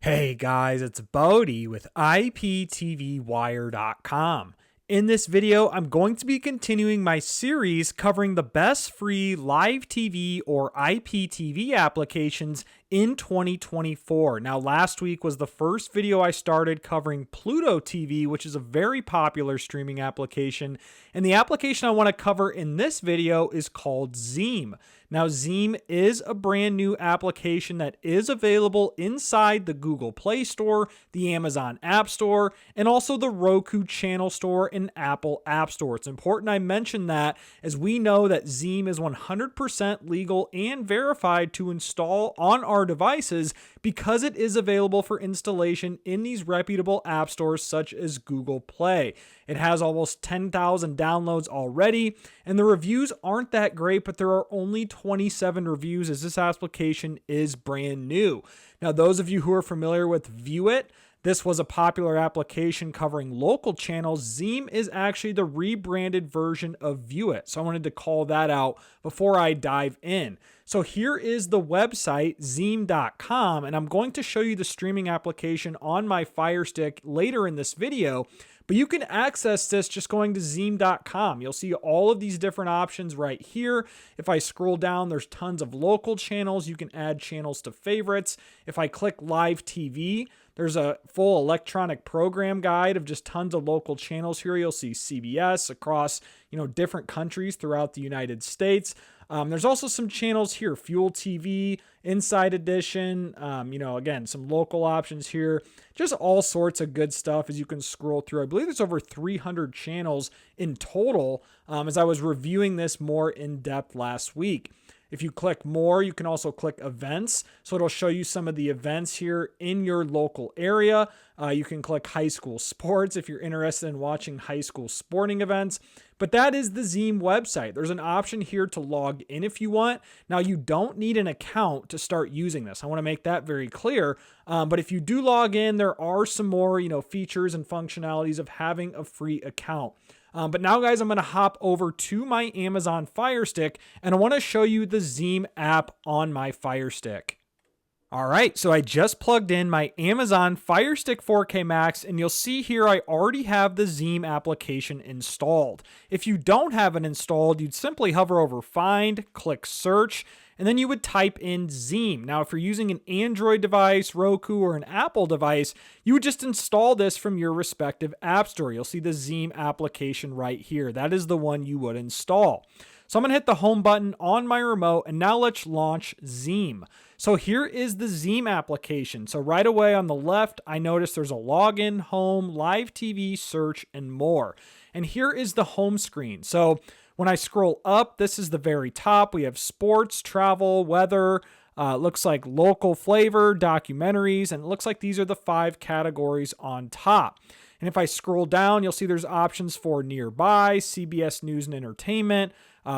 Hey guys, it's Bodie with IPTVWire.com. In this video, I'm going to be continuing my series covering the best free live TV or IPTV applications in 2024. Now, last week was the first video I started covering Pluto TV, which is a very popular streaming application. And the application I want to cover in this video is called Zeam. Now, Zeam is a brand new application that is available inside the Google Play Store, the Amazon App Store, and also the Roku Channel Store and Apple App Store. It's important I mention that, as we know that Zeam is 100% legal and verified to install on our devices because it is available for installation in these reputable app stores such as Google Play. It has almost 10,000 downloads already, and the reviews aren't that great, but there are only 27 reviews as this application is brand new. Now, those of you who are familiar with View It, this was a popular application covering local channels. Zeam is actually the rebranded version of View It. So I wanted to call that out before I dive in. So here is the website, Zeam.com, and I'm going to show you the streaming application on my Fire Stick later in this video. But you can access this just going to Zeam.com. You'll see all of these different options right here. If I scroll down, there's tons of local channels. You can add channels to favorites. If I click Live TV, there's a full electronic program guide of just tons of local channels here. You'll see CBS across, different countries throughout the United States. There's also some channels here, Fuel TV, Inside Edition, again, some local options here, just all sorts of good stuff as you can scroll through. I believe there's over 300 channels in total as I was reviewing this more in depth last week. If you click more, you can also click events. So it'll show you some of the events here in your local area. You can click high school sports if you're interested in watching high school sporting events. But that is the Zeam website. There's an option here to log in if you want. Now, you don't need an account to start using this. I want to make that very clear. But if you do log in, there are some more, features and functionalities of having a free account. But now, guys, I'm going to hop over to my Amazon Fire Stick, and I want to show you the Zeam app on my Fire Stick. All right, so I just plugged in my Amazon Fire Stick 4K Max, and you'll see here I already have the Zeam application installed. If you don't have it installed, you'd simply hover over Find, click Search, and then you would type in Zeam. Now, if you're using an Android device, Roku, or an Apple device, you would just install this from your respective app store. You'll see the Zeam application right here. That is the one you would install. So I'm going to hit the home button on my remote, and now let's launch Zeam. So here is the Zeam application. So right away on the left, I notice there's a login, home, live TV, search, and more. And here is the home screen. So when I scroll up, this is the very top. We have sports, travel, weather, looks like local flavor, documentaries, and it looks like these are the 5 categories on top. And if I scroll down, you'll see there's options for nearby, CBS News and Entertainment.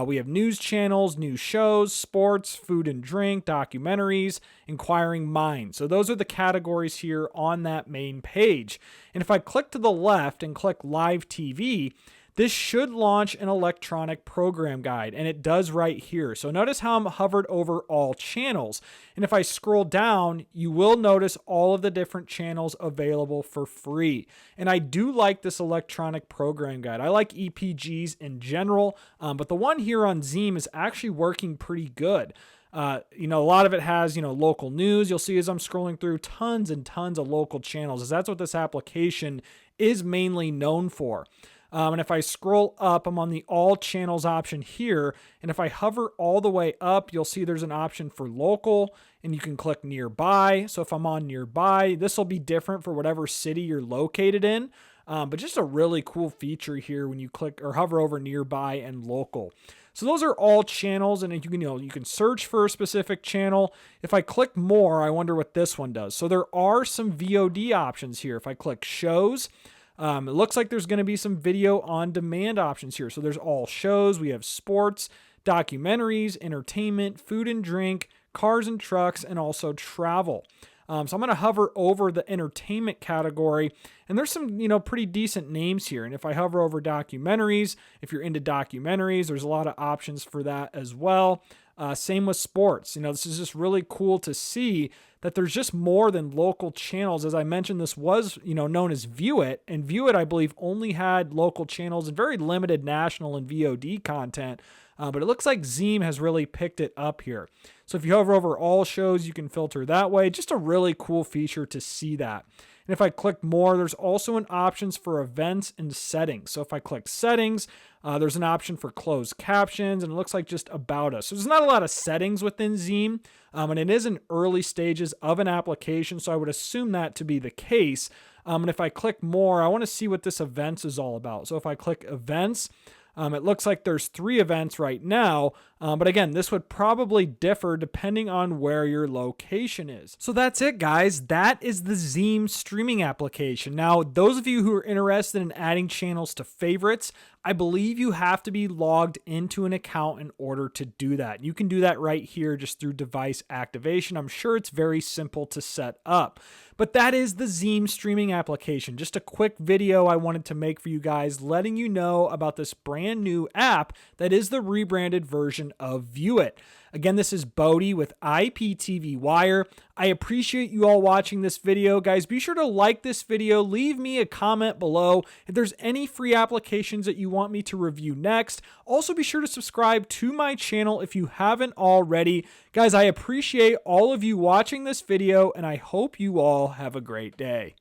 We have news channels, news shows, sports, food and drink, documentaries, inquiring minds. So those are the categories here on that main page. And if I click to the left and click Live TV, this should launch an electronic program guide, and it does right here. So notice how I'm hovered over all channels. And if I scroll down, you will notice all of the different channels available for free. And I do like this electronic program guide. I like EPGs in general, but the one here on Zeam is actually working pretty good. A lot of it has, local news. You'll see as I'm scrolling through tons and tons of local channels, as that's what this application is mainly known for. And if I scroll up, I'm on the all channels option here. And if I hover all the way up, you'll see there's an option for local, and you can click nearby. So if I'm on nearby, this will be different for whatever city you're located in. But just a really cool feature here when you click or hover over nearby and local. So those are all channels, and you can search for a specific channel. If I click more, I wonder what this one does. So there are some VOD options here. If I click shows, it looks like there's going to be some video on demand options here. So there's all shows. We have sports, documentaries, entertainment, food and drink, cars and trucks, and also travel. So I'm going to hover over the entertainment category, and there's some, pretty decent names here. And if I hover over documentaries, if you're into documentaries, there's a lot of options for that as well. Same with sports. This is just really cool to see that there's just more than local channels. As I mentioned, this was, known as View It, and View It, I believe, only had local channels and very limited national and VOD content. But it looks like Zeam has really picked it up here. So if you hover over all shows, you can filter that way. Just a really cool feature to see that. And if I click more, there's also an options for events and settings. So if I click settings, there's an option for closed captions, and it looks like just about us. So there's not a lot of settings within Zeam, and it is in early stages of an application, so I would assume that to be the case. And if I click more, I want to see what this events is all about. So if I click events, it looks like there's 3 events right now, but again, this would probably differ depending on where your location is. So that's it, guys. That is the Zeam streaming application. Now, those of you who are interested in adding channels to favorites, I believe you have to be logged into an account in order to do that. You can do that right here just through device activation. I'm sure it's very simple to set up. But that is the Zeam streaming application. Just a quick video I wanted to make for you guys, letting you know about this brand new app that is the rebranded version of View It. Again, this is Bodie with IPTV Wire. I appreciate you all watching this video. Guys, be sure to like this video. Leave me a comment below if there's any free applications that you want me to review next. Also, be sure to subscribe to my channel if you haven't already. Guys, I appreciate all of you watching this video, and I hope you all have a great day.